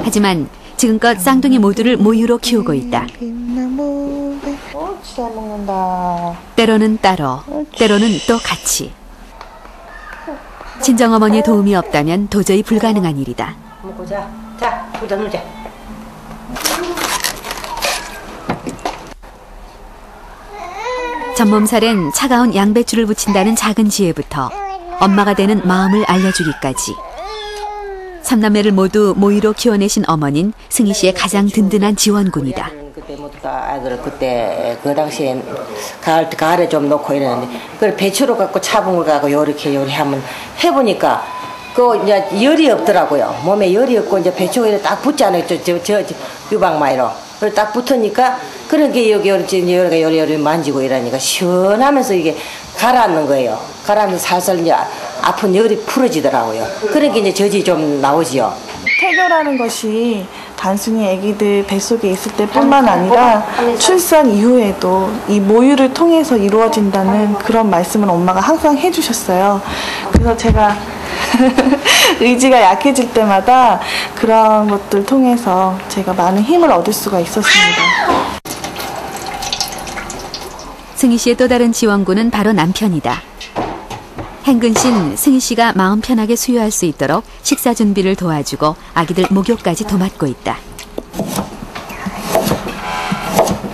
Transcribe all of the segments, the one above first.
하지만 지금껏 쌍둥이 모두를 모유로 키우고 있다. 잘 먹는다. 때로는 따로, 때로는 또 같이. 친정어머니의 도움이 없다면 도저히 불가능한 일이다. 먹자. 자, 보자 놀자. 전몸살엔 차가운 양배추를 부친다는 작은 지혜부터 엄마가 되는 마음을 알려주기까지. 삼남매를 모두 모유로 키워내신 어머니는 승희 씨의 가장 든든한 지원군이다. 그때 모두 다 아이들 그때 그 당시엔 가을에 좀 놓고 이러는데 그걸 배추로 갖고 차분을 갖고 요렇게 요리하면 해보니까 그 이제 열이 없더라고요. 몸에 열이 없고 이제 배추가 딱 붙잖아요. 저 유방마이로. 그걸 딱 붙으니까 그런 게 여기 요리 만지고 이러니까 시원하면서 이게 가라앉는 거예요. 가라앉는 살살 이제 아픈 열이 풀어지더라고요. 그러니까 이제 젖이 좀 나오지요. 태교라는 것이 단순히 아기들 뱃속에 있을 때뿐만 아니라 출산 이후에도 이 모유를 통해서 이루어진다는 그런 말씀을 엄마가 항상 해주셨어요. 그래서 제가 의지가 약해질 때마다 그런 것들 통해서 제가 많은 힘을 얻을 수가 있었습니다. 승희 씨의 또 다른 지원군은 바로 남편이다. 행근신 승희 씨가 마음 편하게 수유할 수 있도록 식사 준비를 도와주고 아기들 목욕까지 도맡고 있다.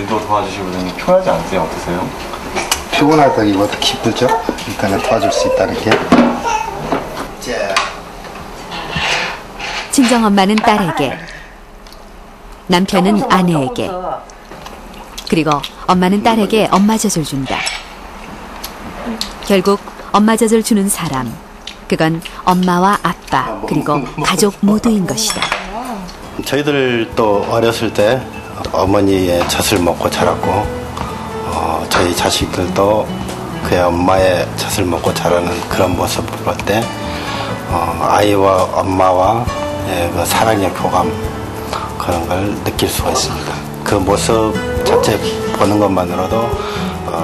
또 도와주시고 좀 편하지 않으세요? 어떠세요? 피곤하다기보다 기쁘죠? 일단은 도와줄 수 있다는 게. 친정엄마는 딸에게, 남편은 아내에게, 그리고 엄마는 딸에게 엄마 젖을 준다. 결국 엄마 젖을 주는 사람, 그건 엄마와 아빠 그리고 가족 모두인 것이다. 저희들도 어렸을 때 어머니의 젖을 먹고 자랐고 저희 자식들도 그의 엄마의 젖을 먹고 자라는 그런 모습을 볼 때 아이와 엄마와 그 사랑의 교감 그런 걸 느낄 수가 있습니다. 그 모습 자체 보는 것만으로도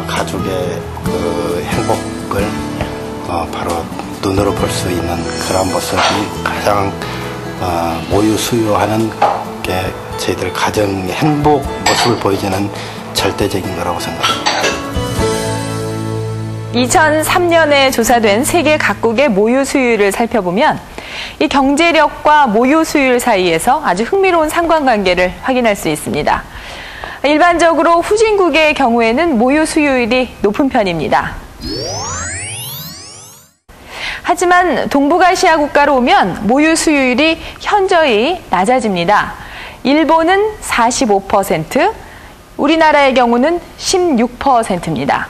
가족의 그 행복을 바로 눈으로 볼 수 있는 그런 모습이 가장 모유 수유하는 게 저희들 가정의 행복 모습을 보여주는 절대적인 거라고 생각합니다. 2003년에 조사된 세계 각국의 모유 수유를 살펴보면 이 경제력과 모유 수유율 사이에서 아주 흥미로운 상관관계를 확인할 수 있습니다. 일반적으로 후진국의 경우에는 모유 수유율이 높은 편입니다. 하지만 동북아시아 국가로 오면 모유 수유율이 현저히 낮아집니다. 일본은 45%, 우리나라의 경우는 16%입니다.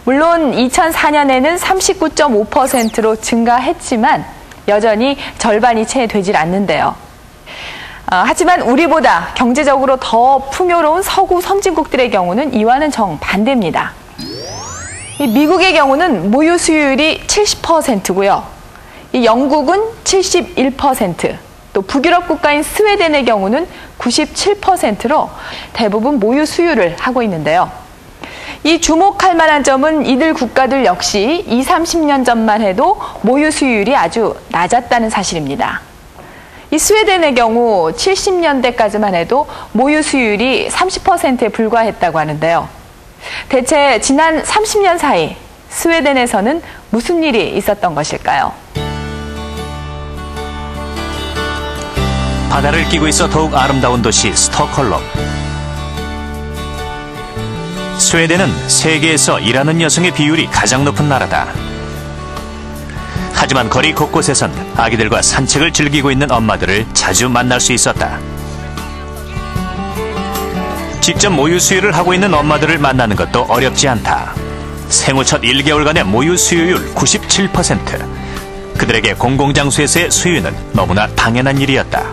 물론 2004년에는 39.5%로 증가했지만 여전히 절반이 채 되질 않는데요. 하지만 우리보다 경제적으로 더 풍요로운 서구 선진국들의 경우는 이와는 정반대입니다. 미국의 경우는 모유 수유율이 70%고요. 영국은 71%, 또 북유럽 국가인 스웨덴의 경우는 97%로 대부분 모유 수유를 하고 있는데요. 이 주목할 만한 점은 이들 국가들 역시 20, 30년 전만 해도 모유 수유율이 아주 낮았다는 사실입니다. 이 스웨덴의 경우 70년대까지만 해도 모유 수유율이 30%에 불과했다고 하는데요. 대체 지난 30년 사이 스웨덴에서는 무슨 일이 있었던 것일까요? 바다를 끼고 있어 더욱 아름다운 도시 스톡홀름. 스웨덴은 세계에서 일하는 여성의 비율이 가장 높은 나라다. 하지만 거리 곳곳에선 아기들과 산책을 즐기고 있는 엄마들을 자주 만날 수 있었다. 직접 모유 수유를 하고 있는 엄마들을 만나는 것도 어렵지 않다. 생후 첫 1개월간의 모유 수유율 97%. 그들에게 공공장소에서의 수유는 너무나 당연한 일이었다.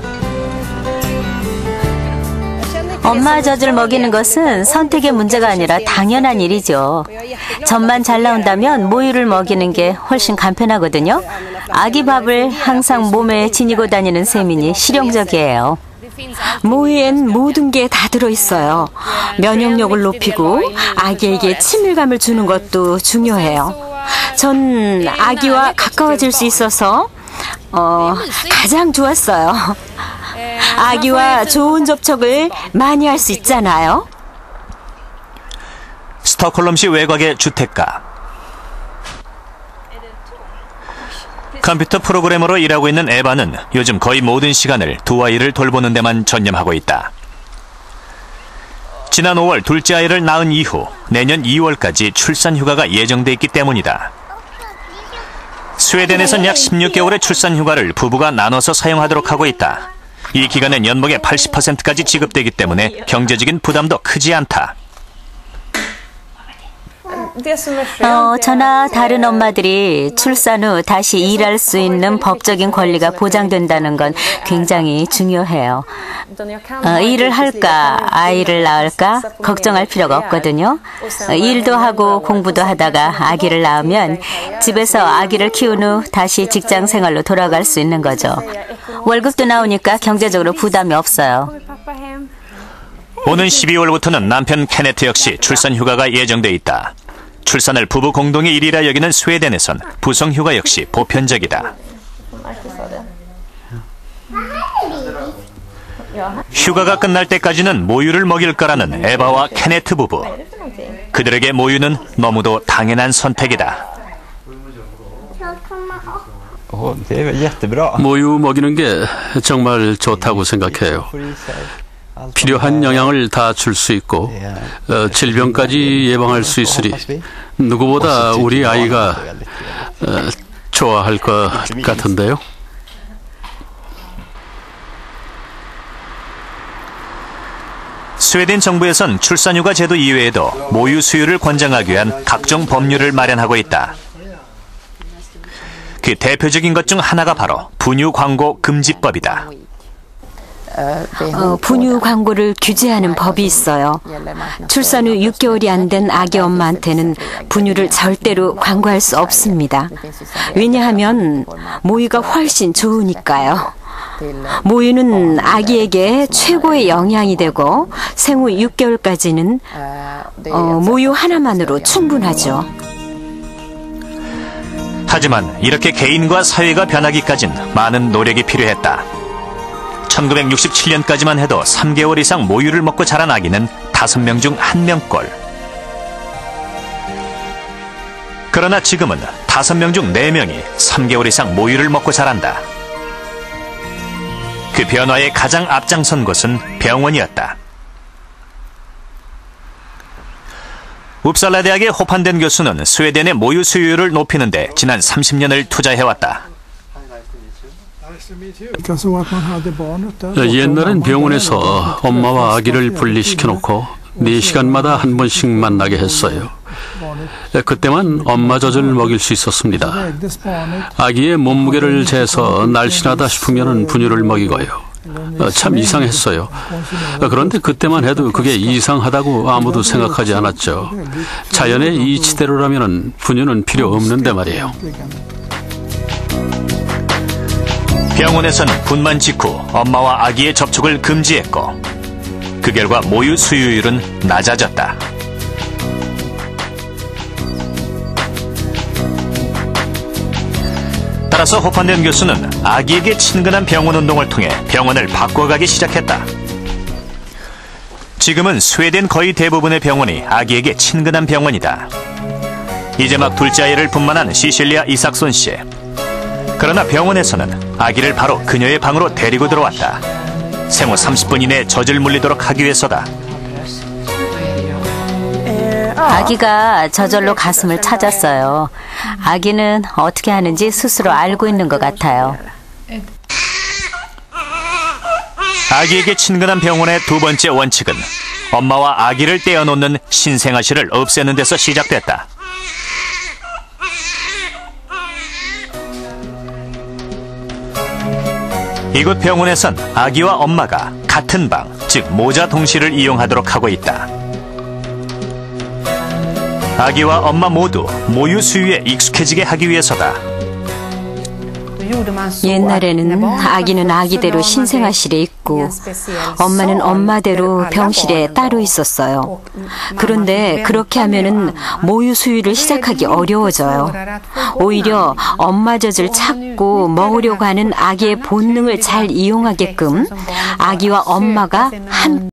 엄마 젖을 먹이는 것은 선택의 문제가 아니라 당연한 일이죠. 젖만 잘 나온다면 모유를 먹이는 게 훨씬 간편하거든요. 아기 밥을 항상 몸에 지니고 다니는 셈이니 실용적이에요. 모유엔 모든 게 다 들어있어요. 면역력을 높이고 아기에게 친밀감을 주는 것도 중요해요. 전 아기와 가까워질 수 있어서 가장 좋았어요. 아기와 좋은 접촉을 많이 할 수 있잖아요. 스톡홀름시 외곽의 주택가. 컴퓨터 프로그래머로 일하고 있는 에바는 요즘 거의 모든 시간을 두 아이를 돌보는 데만 전념하고 있다. 지난 5월 둘째 아이를 낳은 이후 내년 2월까지 출산 휴가가 예정돼 있기 때문이다. 스웨덴에선 약 16개월의 출산 휴가를 부부가 나눠서 사용하도록 하고 있다. 이 기간엔 연봉의 80%까지 지급되기 때문에 경제적인 부담도 크지 않다. 저나 다른 엄마들이 출산 후 다시 일할 수 있는 법적인 권리가 보장된다는 건 굉장히 중요해요. 일을 할까, 아이를 낳을까 걱정할 필요가 없거든요. 일도 하고 공부도 하다가 아기를 낳으면 집에서 아기를 키운 후 다시 직장 생활로 돌아갈 수 있는 거죠. 월급도 나오니까 경제적으로 부담이 없어요. 오는 12월부터는 남편 케네트 역시 출산 휴가가 예정돼 있다. 출산을 부부 공동의 일이라 여기는 스웨덴에선 부성 휴가 역시 보편적이다. 휴가가 끝날 때까지는 모유를 먹일 거라는 에바와 케네트 부부. 그들에게 모유는 너무도 당연한 선택이다. 모유 먹이는 게 정말 좋다고 생각해요. 필요한 영양을 다 줄 수 있고 질병까지 예방할 수 있으니 누구보다 우리 아이가 좋아할 것 같은데요. 스웨덴 정부에선 출산휴가 제도 이외에도 모유 수유를 권장하기 위한 각종 법률을 마련하고 있다. 그 대표적인 것 중 하나가 바로 분유 광고 금지법이다. 분유 광고를 규제하는 법이 있어요. 출산 후 6개월이 안 된 아기 엄마한테는 분유를 절대로 광고할 수 없습니다. 왜냐하면 모유가 훨씬 좋으니까요. 모유는 아기에게 최고의 영양이 되고 생후 6개월까지는 모유 하나만으로 충분하죠. 하지만 이렇게 개인과 사회가 변하기까진 많은 노력이 필요했다. 1967년까지만 해도 3개월 이상 모유를 먹고 자란 아기는 5명 중 1명꼴. 그러나 지금은 5명 중 4명이 3개월 이상 모유를 먹고 자란다. 그 변화에 가장 앞장선 곳은 병원이었다. 웁살라 대학의 호판덴 교수는 스웨덴의 모유 수유율을 높이는 데 지난 30년을 투자해왔다. 옛날엔 병원에서 엄마와 아기를 분리시켜놓고 4시간마다 한 번씩 만나게 했어요. 그때만 엄마 젖을 먹일 수 있었습니다. 아기의 몸무게를 재서 날씬하다 싶으면 분유를 먹이고요. 참 이상했어요. 그런데 그때만 해도 그게 이상하다고 아무도 생각하지 않았죠. 자연의 이치대로라면 분유는 필요 없는데 말이에요. 병원에서는 분만 직후 엄마와 아기의 접촉을 금지했고 그 결과 모유 수유율은 낮아졌다. 따라서 호판덴 교수는 아기에게 친근한 병원 운동을 통해 병원을 바꿔가기 시작했다. 지금은 스웨덴 거의 대부분의 병원이 아기에게 친근한 병원이다. 이제 막 둘째 아이를 분만한 시실리아 이삭손 씨. 그러나 병원에서는 아기를 바로 그녀의 방으로 데리고 들어왔다. 생후 30분 이내에 젖을 물리도록 하기 위해서다. 아기가 저절로 가슴을 찾았어요. 아기는 어떻게 하는지 스스로 알고 있는 것 같아요. 아기에게 친근한 병원의 두 번째 원칙은 엄마와 아기를 떼어놓는 신생아실을 없애는 데서 시작됐다. 이곳 병원에선 아기와 엄마가 같은 방, 즉 모자 동시를 이용하도록 하고 있다. 아기와 엄마 모두 모유 수유에 익숙해지게 하기 위해서다. 옛날에는 아기는 아기대로 신생아실에 있고 엄마는 엄마대로 병실에 따로 있었어요. 그런데 그렇게 하면은 모유 수유를 시작하기 어려워져요. 오히려 엄마 젖을 찾고 먹으려고 하는 아기의 본능을 잘 이용하게끔 아기와 엄마가 함께